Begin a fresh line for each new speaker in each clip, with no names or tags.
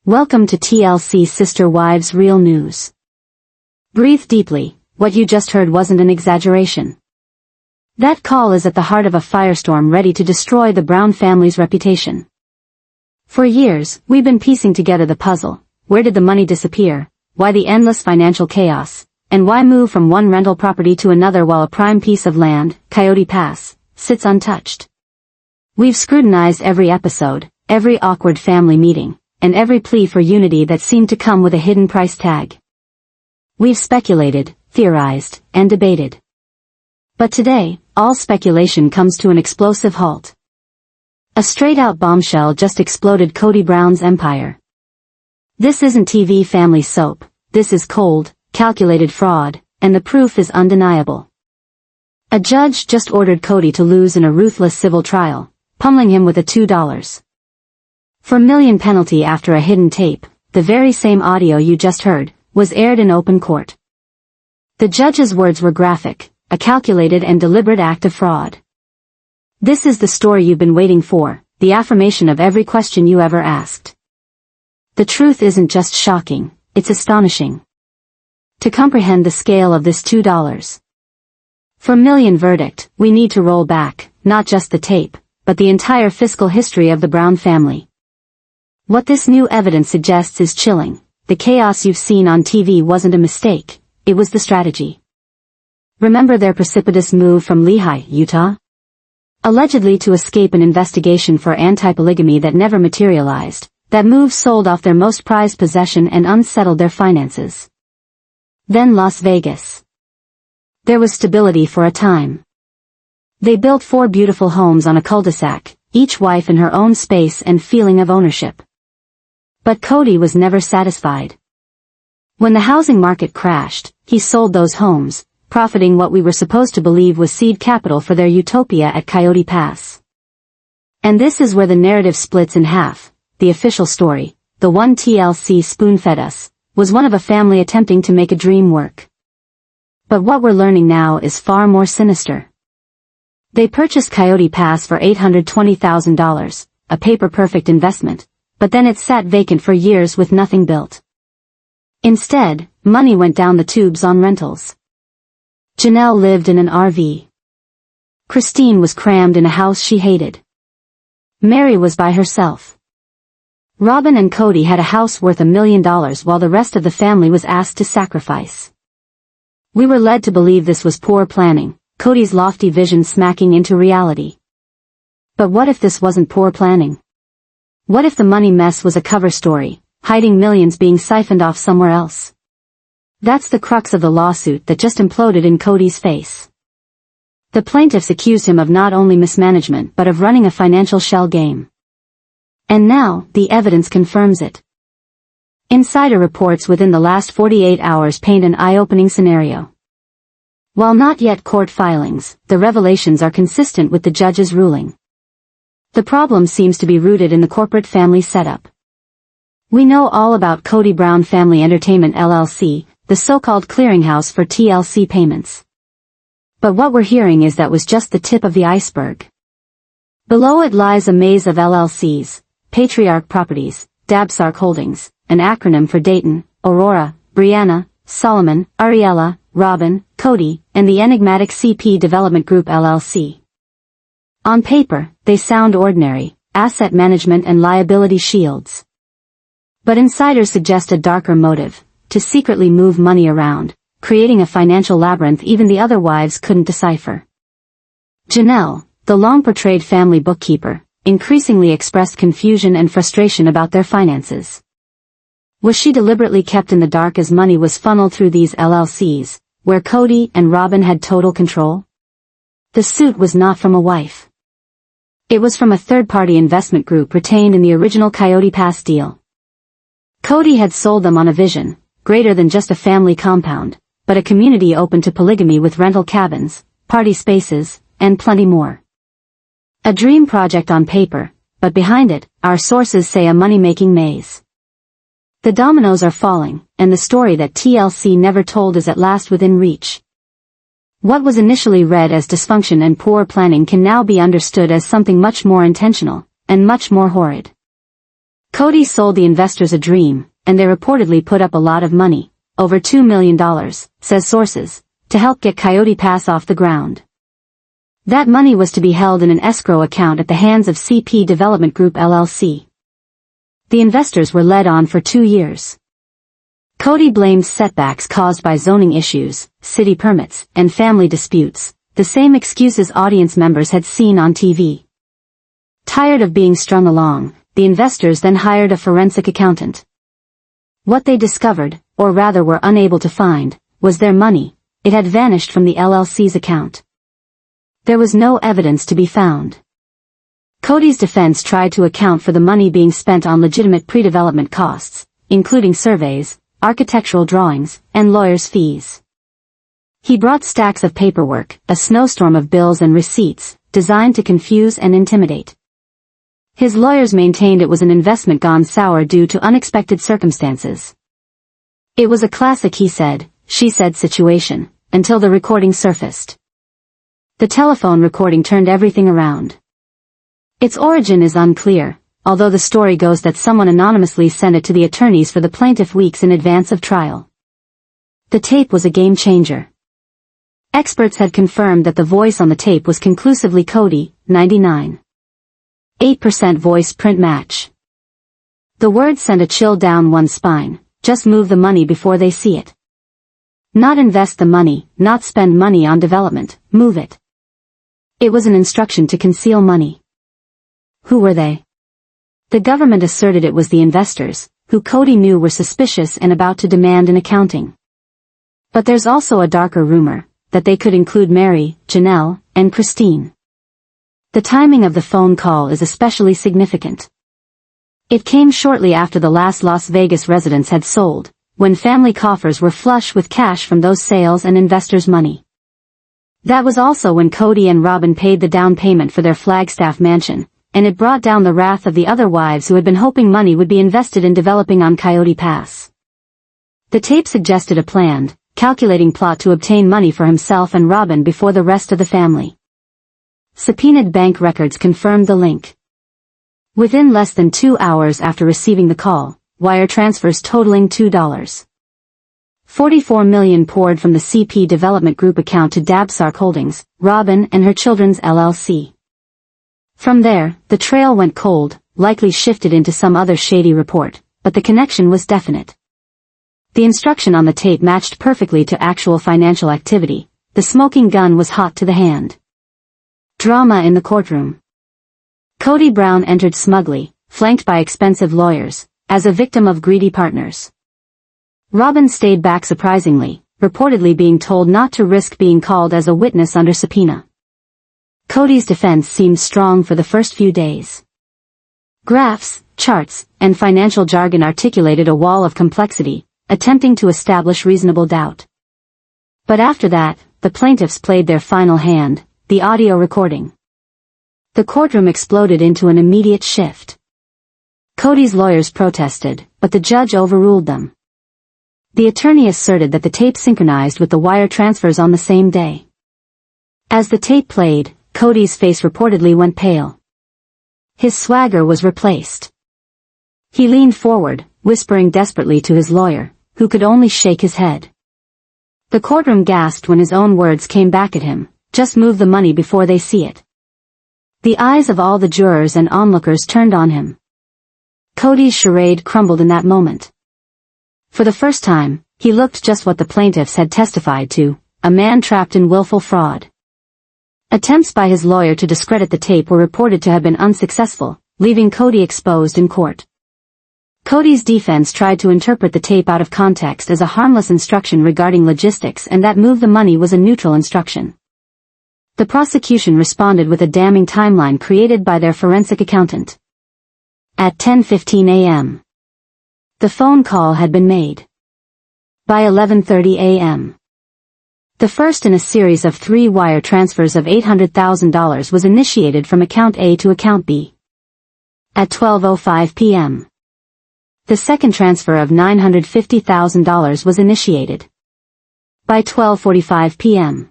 Welcome to TLC Sister Wives Real News. Breathe deeply, what you just heard wasn't an exaggeration. That call is at the heart of a firestorm ready to destroy the Brown family's reputation. For years, we've been piecing together the puzzle. Where did the money disappear? Why the endless financial chaos? And why move from one rental property to another while a prime piece of land, Coyote Pass, sits untouched? We've scrutinized every episode, every awkward family meeting, and every plea for unity that seemed to come with a hidden price tag. We've speculated, theorized, and debated. But today, all speculation comes to an explosive halt. A straight-out bombshell just exploded Cody Brown's empire. This isn't TV family soap, this is cold, calculated fraud, and the proof is undeniable. A judge just ordered Cody to lose in a ruthless civil trial, pummeling him with a $2 per million penalty after a hidden tape, the very same audio you just heard, was aired in open court. The judge's words were graphic, a calculated and deliberate act of fraud. This is the story you've been waiting for, the affirmation of every question you ever asked. The truth isn't just shocking, it's astonishing. To comprehend the scale of this $2 per million verdict, we need to roll back, not just the tape, but the entire fiscal history of the Brown family. What this new evidence suggests is chilling. The chaos you've seen on TV wasn't a mistake, it was the strategy. Remember their precipitous move from Lehi, Utah? Allegedly to escape an investigation for anti-polygamy that never materialized, that move sold off their most prized possession and unsettled their finances. Then Las Vegas. There was stability for a time. They built 4 beautiful homes on a cul-de-sac, each wife in her own space and feeling of ownership. But Cody was never satisfied. When the housing market crashed, he sold those homes, profiting what we were supposed to believe was seed capital for their utopia at Coyote Pass. And this is where the narrative splits in half. The official story, the one TLC spoon-fed us, was one of a family attempting to make a dream work. But what we're learning now is far more sinister. They purchased Coyote Pass for $820,000, a paper-perfect investment, but then it sat vacant for years with nothing built. Instead, money went down the tubes on rentals. Janelle lived in an RV. Christine was crammed in a house she hated. Mary was by herself. Robin and Cody had a house worth $1 million while the rest of the family was asked to sacrifice. We were led to believe this was poor planning, Cody's lofty vision smacking into reality. But what if this wasn't poor planning? What if the money mess was a cover story, hiding millions being siphoned off somewhere else? That's the crux of the lawsuit that just imploded in Cody's face. The plaintiffs accused him of not only mismanagement but of running a financial shell game. And now, the evidence confirms it. Insider reports within the last 48 hours paint an eye-opening scenario. While not yet court filings, the revelations are consistent with the judge's ruling. The problem seems to be rooted in the corporate family setup. We know all about Cody Brown Family Entertainment LLC, the so-called clearinghouse for TLC payments. But what we're hearing is that was just the tip of the iceberg. Below it lies a maze of LLCs, Patriarch Properties, Dabsark Holdings, an acronym for Dayton, Aurora, Brianna, Solomon, Ariella, Robin, Cody, and the enigmatic CP Development Group LLC. On paper, they sound ordinary, asset management and liability shields. But insiders suggest a darker motive, to secretly move money around, creating a financial labyrinth even the other wives couldn't decipher. Janelle, the long-portrayed family bookkeeper, increasingly expressed confusion and frustration about their finances. Was she deliberately kept in the dark as money was funneled through these LLCs, where Cody and Robin had total control? The suit was not from a wife. It was from a third-party investment group retained in the original Coyote Pass deal. Cody had sold them on a vision, greater than just a family compound, but a community open to polygamy with rental cabins, party spaces, and plenty more. A dream project on paper, but behind it, our sources say a money-making maze. The dominoes are falling, and the story that TLC never told is at last within reach. What was initially read as dysfunction and poor planning can now be understood as something much more intentional, and much more horrid. Cody sold the investors a dream, and they reportedly put up a lot of money, over $2 million, says sources, to help get Coyote Pass off the ground. That money was to be held in an escrow account at the hands of CP Development Group LLC. The investors were led on for 2 years. Cody blamed setbacks caused by zoning issues, city permits, and family disputes, the same excuses audience members had seen on TV. Tired of being strung along, the investors then hired a forensic accountant. What they discovered, or rather were unable to find, was their money. It had vanished from the LLC's account. There was no evidence to be found. Cody's defense tried to account for the money being spent on legitimate pre-development costs, including surveys, architectural drawings, and lawyers' fees. He brought stacks of paperwork, a snowstorm of bills and receipts, designed to confuse and intimidate. His lawyers maintained it was an investment gone sour due to unexpected circumstances. It was a classic he said, she said situation, until the recording surfaced. The telephone recording turned everything around. Its origin is unclear, although the story goes that someone anonymously sent it to the attorneys for the plaintiff weeks in advance of trial. The tape was a game changer. Experts had confirmed that the voice on the tape was conclusively Cody, 99.8% voice print match. The words sent a chill down one's spine, just move the money before they see it. Not invest the money, not spend money on development, move it. It was an instruction to conceal money. Who were they? The government asserted it was the investors, who Cody knew were suspicious and about to demand an accounting. But there's also a darker rumor, that they could include Mary, Janelle, and Christine. The timing of the phone call is especially significant. It came shortly after the last Las Vegas residence had sold, when family coffers were flush with cash from those sales and investors' money. That was also when Cody and Robin paid the down payment for their Flagstaff mansion, and it brought down the wrath of the other wives who had been hoping money would be invested in developing on Coyote Pass. The tape suggested a planned, calculating plot to obtain money for himself and Robin before the rest of the family. Subpoenaed bank records confirmed the link. Within less than 2 hours after receiving the call, wire transfers totaling $2.44 million poured from the CP Development Group account to Dabsark Holdings, Robin and her children's LLC. From there, the trail went cold, likely shifted into some other shady report, but the connection was definite. The instruction on the tape matched perfectly to actual financial activity. The smoking gun was hot to the hand. Drama in the courtroom. Cody Brown entered smugly, flanked by expensive lawyers, as a victim of greedy partners. Robin stayed back surprisingly, reportedly being told not to risk being called as a witness under subpoena. Cody's defense seemed strong for the first few days. Graphs, charts, and financial jargon articulated a wall of complexity, attempting to establish reasonable doubt. But after that, the plaintiffs played their final hand, the audio recording. The courtroom exploded into an immediate shift. Cody's lawyers protested, but the judge overruled them. The attorney asserted that the tape synchronized with the wire transfers on the same day. As the tape played, Cody's face reportedly went pale. His swagger was replaced. He leaned forward, whispering desperately to his lawyer, who could only shake his head. The courtroom gasped when his own words came back at him, just move the money before they see it. The eyes of all the jurors and onlookers turned on him. Cody's charade crumbled in that moment. For the first time, he looked just what the plaintiffs had testified to, a man trapped in willful fraud. Attempts by his lawyer to discredit the tape were reported to have been unsuccessful, leaving Cody exposed in court. Cody's defense tried to interpret the tape out of context as a harmless instruction regarding logistics and that move the money was a neutral instruction. The prosecution responded with a damning timeline created by their forensic accountant. At 10:15 a.m. The phone call had been made. By 11:30 a.m. The first in a series of 3 wire transfers of $800,000 was initiated from account A to account B. At 12:05 p.m. The second transfer of $950,000 was initiated. By 12:45 p.m.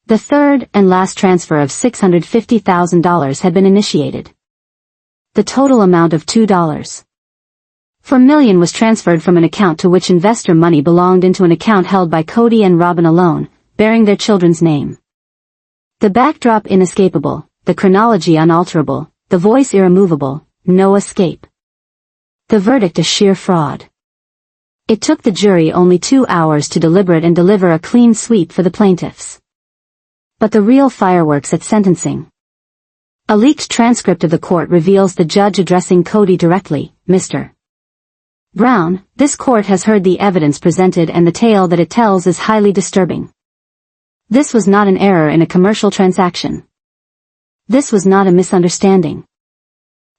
The third and last transfer of $650,000 had been initiated. The total amount of $2.4 million was transferred from an account to which investor money belonged into an account held by Cody and Robin alone, bearing their children's name. The backdrop inescapable, the chronology unalterable, the voice irremovable, no escape. The verdict a sheer fraud. It took the jury only 2 hours to deliberate and deliver a clean sweep for the plaintiffs. But the real fireworks at sentencing. A leaked transcript of the court reveals the judge addressing Cody directly, Mr. Brown, this court has heard the evidence presented and the tale that it tells is highly disturbing. This was not an error in a commercial transaction. This was not a misunderstanding.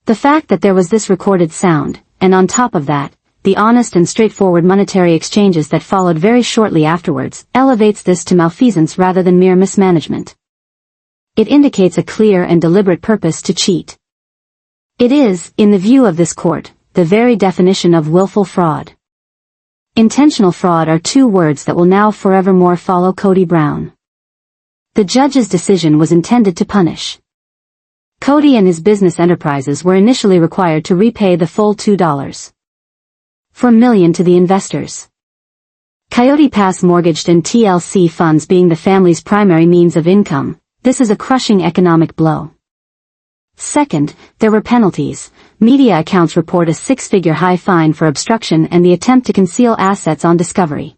The fact that there was this recorded sound, and on top of that, the honest and straightforward monetary exchanges that followed very shortly afterwards, elevates this to malfeasance rather than mere mismanagement. It indicates a clear and deliberate purpose to cheat. It is, in the view of this court, the very definition of willful fraud. Intentional fraud are 2 words that will now forevermore follow Cody Brown. The judge's decision was intended to punish. Cody and his business enterprises were initially required to repay the full $2.4 million to the investors. Coyote Pass mortgaged and TLC funds being the family's primary means of income, this is a crushing economic blow. Second, there were penalties. Media accounts report a 6-figure high fine for obstruction and the attempt to conceal assets on discovery.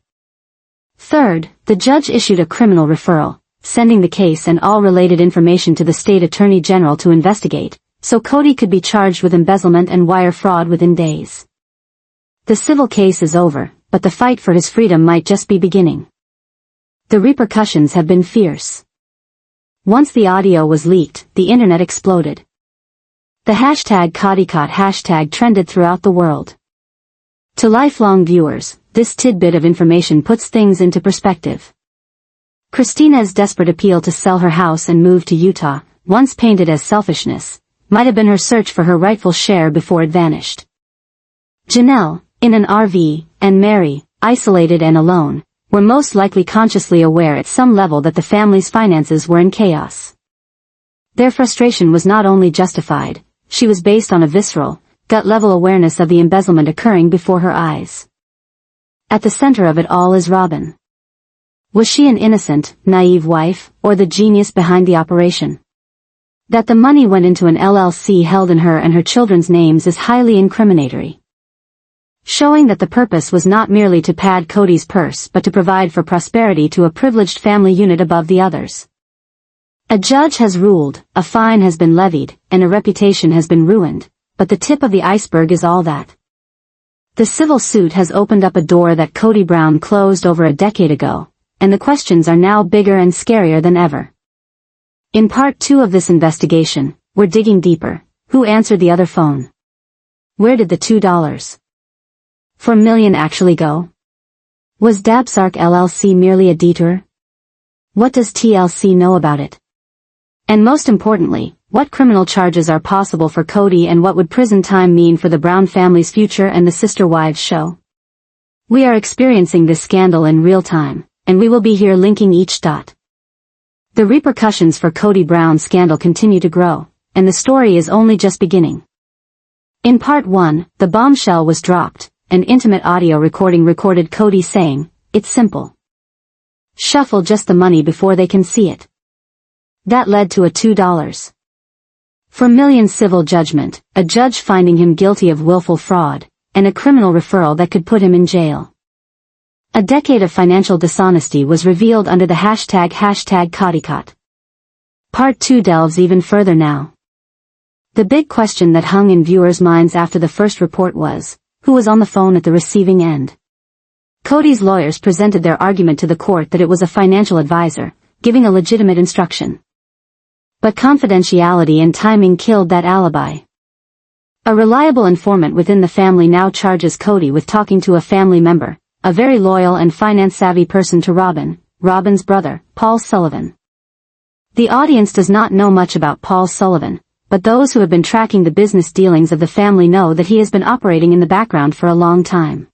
Third, the judge issued a criminal referral, sending the case and all related information to the state attorney general to investigate, so Cody could be charged with embezzlement and wire fraud within days. The civil case is over, but the fight for his freedom might just be beginning. The repercussions have been fierce. Once the audio was leaked, the internet exploded. The hashtag CodyCott hashtag trended throughout the world. To lifelong viewers, this tidbit of information puts things into perspective. Christina's desperate appeal to sell her house and move to Utah, once painted as selfishness, might have been her search for her rightful share before it vanished. Janelle, in an RV, and Mary, isolated and alone, were most likely consciously aware at some level that the family's finances were in chaos. Their frustration was not only justified, she was based on a visceral, gut-level awareness of the embezzlement occurring before her eyes. At the center of it all is Robin. Was she an innocent, naive wife, or the genius behind the operation? That the money went into an LLC held in her and her children's names is highly incriminatory. Showing that the purpose was not merely to pad Cody's purse but to provide for prosperity to a privileged family unit above the others. A judge has ruled, a fine has been levied, and a reputation has been ruined, but the tip of the iceberg is all that. The civil suit has opened up a door that Cody Brown closed over a decade ago, and the questions are now bigger and scarier than ever. In part 2 of this investigation, we're digging deeper. Who answered the other phone? Where did the $2.4 million actually go? Was Dabsark LLC merely a detour? What does TLC know about it? And most importantly, what criminal charges are possible for Cody and what would prison time mean for the Brown family's future and the Sister Wives show? We are experiencing this scandal in real time, and we will be here linking each dot. The repercussions for Cody Brown's scandal continue to grow, and the story is only just beginning. In part 1, the bombshell was dropped. An intimate audio recording recorded Cody saying, "It's simple. Shuffle just the money before they can see it." That led to a $2.4 million civil judgment, a judge finding him guilty of willful fraud, and a criminal referral that could put him in jail. A decade of financial dishonesty was revealed under the hashtag CodyCott. Part 2 delves even further now. The big question that hung in viewers' minds after the first report was, who was on the phone at the receiving end? Cody's lawyers presented their argument to the court that it was a financial advisor, giving a legitimate instruction. But confidentiality and timing killed that alibi. A reliable informant within the family now charges Cody with talking to a family member, a very loyal and finance-savvy person to Robin's brother, Paul Sullivan. The audience does not know much about Paul Sullivan, but those who have been tracking the business dealings of the family know that he has been operating in the background for a long time.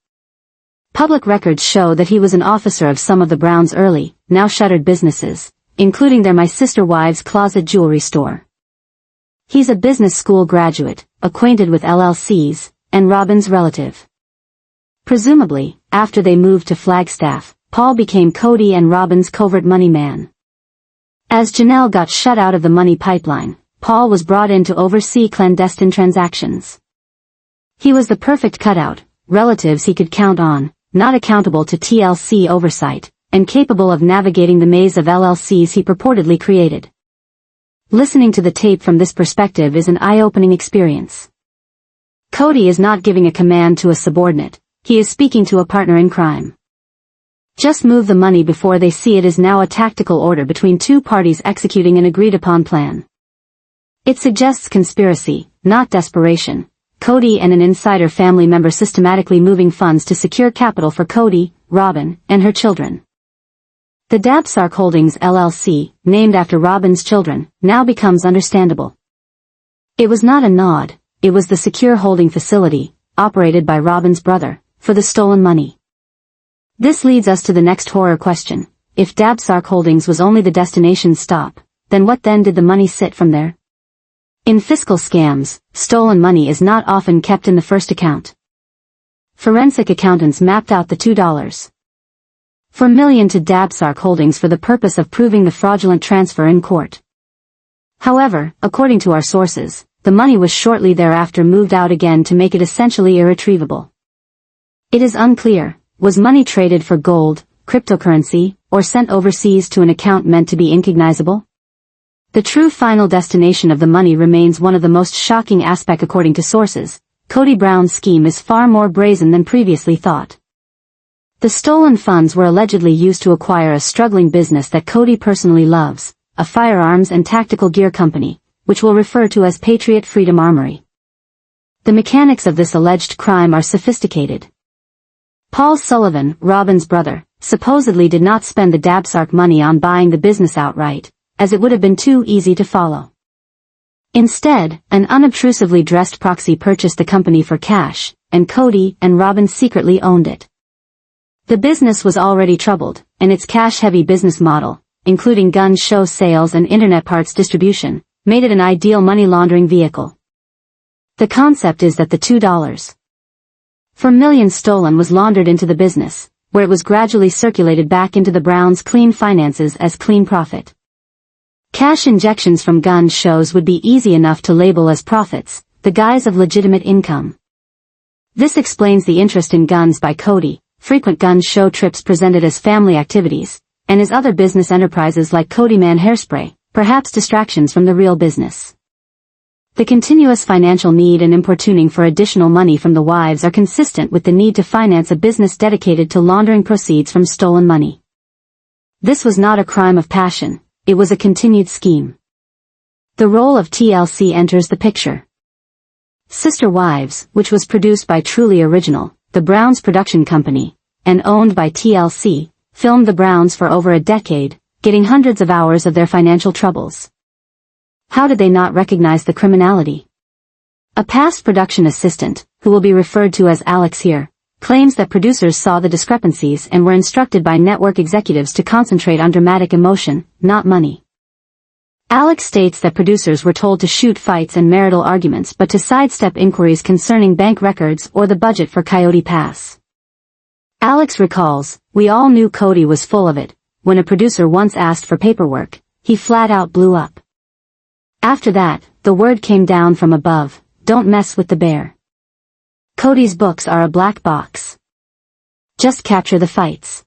Public records show that he was an officer of some of the Browns' early, now shuttered businesses, including their My Sister Wives Closet jewelry store. He's a business school graduate, acquainted with LLCs, and Robin's relative. Presumably, after they moved to Flagstaff, Paul became Cody and Robin's covert money man. As Janelle got shut out of the money pipeline, Paul was brought in to oversee clandestine transactions. He was the perfect cutout, relatives he could count on, not accountable to TLC oversight, and capable of navigating the maze of LLCs he purportedly created. Listening to the tape from this perspective is an eye-opening experience. Cody is not giving a command to a subordinate, he is speaking to a partner in crime. Just move the money before they see it is now a tactical order between two parties executing an agreed-upon plan. It suggests conspiracy, not desperation. Cody and an insider family member systematically moving funds to secure capital for Cody, Robin, and her children. The Dabsark Holdings LLC, named after Robin's children, now becomes understandable. It was not a nod, it was the secure holding facility, operated by Robin's brother, for the stolen money. This leads us to the next horror question. If Dabsark Holdings was only the destination stop, then what then did the money sit from there? In fiscal scams, stolen money is not often kept in the first account. Forensic accountants mapped out the $2.4 million to Dabsark Holdings for the purpose of proving the fraudulent transfer in court. However, according to our sources, the money was shortly thereafter moved out again to make it essentially irretrievable. It is unclear, was money traded for gold, cryptocurrency, or sent overseas to an account meant to be incognizable? The true final destination of the money remains one of the most shocking aspects according to sources. Cody Brown's scheme is far more brazen than previously thought. The stolen funds were allegedly used to acquire a struggling business that Cody personally loves, a firearms and tactical gear company, which we'll refer to as Patriot Freedom Armory. The mechanics of this alleged crime are sophisticated. Paul Sullivan, Robin's brother, supposedly did not spend the Dabsark money on buying the business outright, as it would have been too easy to follow. Instead, an unobtrusively dressed proxy purchased the company for cash, and Cody and Robin secretly owned it. The business was already troubled, and its cash-heavy business model, including gun show sales and internet parts distribution, made it an ideal money laundering vehicle. The concept is that the $2.4 million stolen was laundered into the business, where it was gradually circulated back into the Browns' clean finances as clean profit. Cash injections from gun shows would be easy enough to label as profits, the guise of legitimate income. This explains the interest in guns by Cody, frequent gun show trips presented as family activities, and his other business enterprises like Codyman Hairspray, perhaps distractions from the real business. The continuous financial need and importuning for additional money from the wives are consistent with the need to finance a business dedicated to laundering proceeds from stolen money. This was not a crime of passion. It was a continued scheme. The role of TLC enters the picture. Sister Wives, which was produced by Truly Original, the Browns production company, and owned by TLC, filmed the Browns for over a decade, getting hundreds of hours of their financial troubles. How did they not recognize the criminality? A past production assistant, who will be referred to as Alex here, claims that producers saw the discrepancies and were instructed by network executives to concentrate on dramatic emotion, not money. Alex states that producers were told to shoot fights and marital arguments but to sidestep inquiries concerning bank records or the budget for Coyote Pass. Alex recalls, "We all knew Cody was full of it. When a producer once asked for paperwork, he flat out blew up. After that, the word came down from above, don't mess with the bear. Cody's books are a black box. Just capture the fights."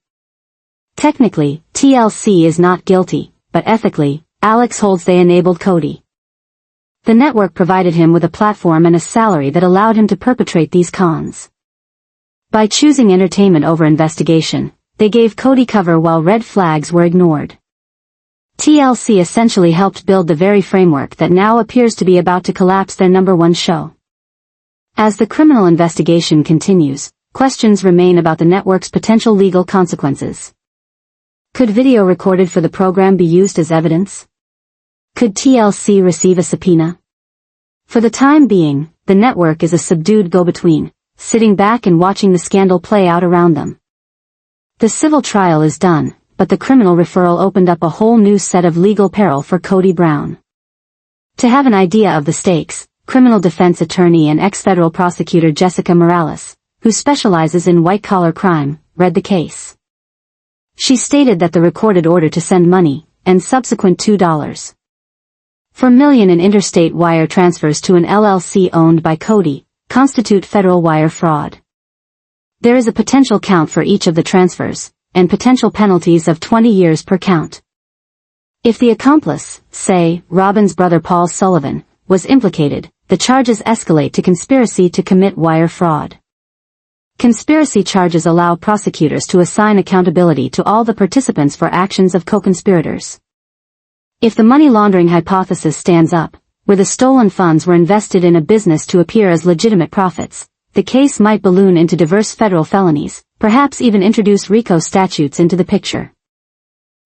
Technically, TLC is not guilty, but ethically, Alex holds they enabled Cody. The network provided him with a platform and a salary that allowed him to perpetrate these cons. By choosing entertainment over investigation, they gave Cody cover while red flags were ignored. TLC essentially helped build the very framework that now appears to be about to collapse their #1 show. As the criminal investigation continues, questions remain about the network's potential legal consequences. Could video recorded for the program be used as evidence? Could TLC receive a subpoena? For the time being, the network is a subdued go-between, sitting back and watching the scandal play out around them. The civil trial is done, but the criminal referral opened up a whole new set of legal peril for Cody Brown. To have an idea of the stakes, criminal defense attorney and ex-federal prosecutor Jessica Morales, who specializes in white-collar crime, read the case. She stated that the recorded order to send money, and subsequent $2.4 million in interstate wire transfers to an LLC owned by Cody, constitute federal wire fraud. There is a potential count for each of the transfers, and potential penalties of 20 years per count. If the accomplice, say, Robin's brother Paul Sullivan, was implicated, the charges escalate to conspiracy to commit wire fraud. Conspiracy charges allow prosecutors to assign accountability to all the participants for actions of co-conspirators. If the money laundering hypothesis stands up, where the stolen funds were invested in a business to appear as legitimate profits, the case might balloon into diverse federal felonies, perhaps even introduce RICO statutes into the picture.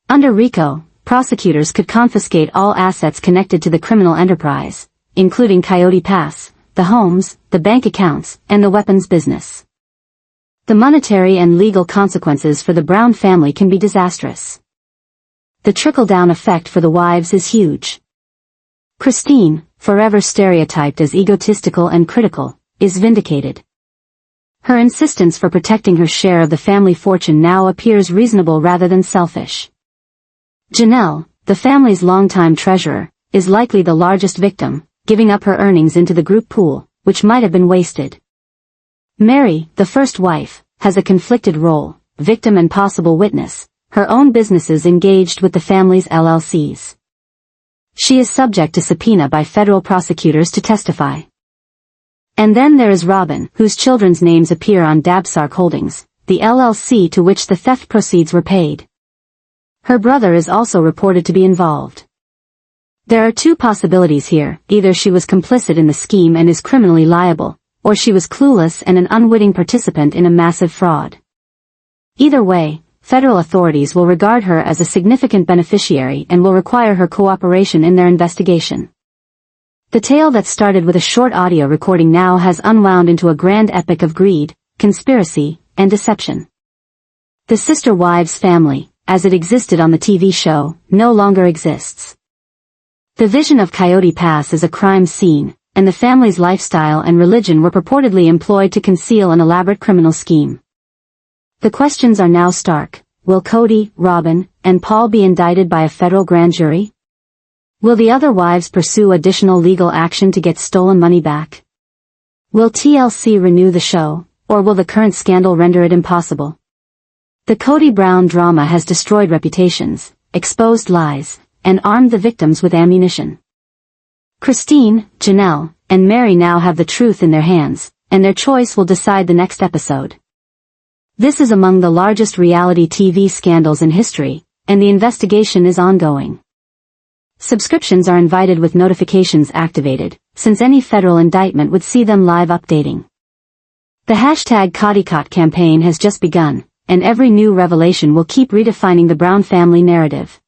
Under RICO, prosecutors could confiscate all assets connected to the criminal enterprise, including Coyote Pass, the homes, the bank accounts, and the weapons business. The monetary and legal consequences for the Brown family can be disastrous. The trickle-down effect for the wives is huge. Christine, forever stereotyped as egotistical and critical, is vindicated. Her insistence for protecting her share of the family fortune now appears reasonable rather than selfish. Janelle, the family's longtime treasurer, is likely the largest victim, giving up her earnings into the group pool, which might have been wasted. Mary, the first wife, has a conflicted role, victim and possible witness, her own businesses engaged with the family's LLCs. She is subject to subpoena by federal prosecutors to testify. And then there is Robin, whose children's names appear on Dabsark Holdings, the LLC to which the theft proceeds were paid. Her brother is also reported to be involved. There are two possibilities here: either she was complicit in the scheme and is criminally liable, or she was clueless and an unwitting participant in a massive fraud. Either way, federal authorities will regard her as a significant beneficiary and will require her cooperation in their investigation. The tale that started with a short audio recording now has unwound into a grand epic of greed, conspiracy, and deception. The Sister Wives family, as it existed on the TV show, no longer exists. The vision of Coyote Pass is a crime scene, and the family's lifestyle and religion were purportedly employed to conceal an elaborate criminal scheme. The questions are now stark. Will Cody, Robin, and Paul be indicted by a federal grand jury? Will the other wives pursue additional legal action to get stolen money back? Will TLC renew the show, or will the current scandal render it impossible? The Cody Brown drama has destroyed reputations, exposed lies, and armed the victims with ammunition. Christine, Janelle, and Mary now have the truth in their hands, and their choice will decide the next episode. This is among the largest reality TV scandals in history, and the investigation is ongoing. Subscriptions are invited with notifications activated, since any federal indictment would see them live updating. The #CodyCott campaign has just begun, and every new revelation will keep redefining the Brown family narrative.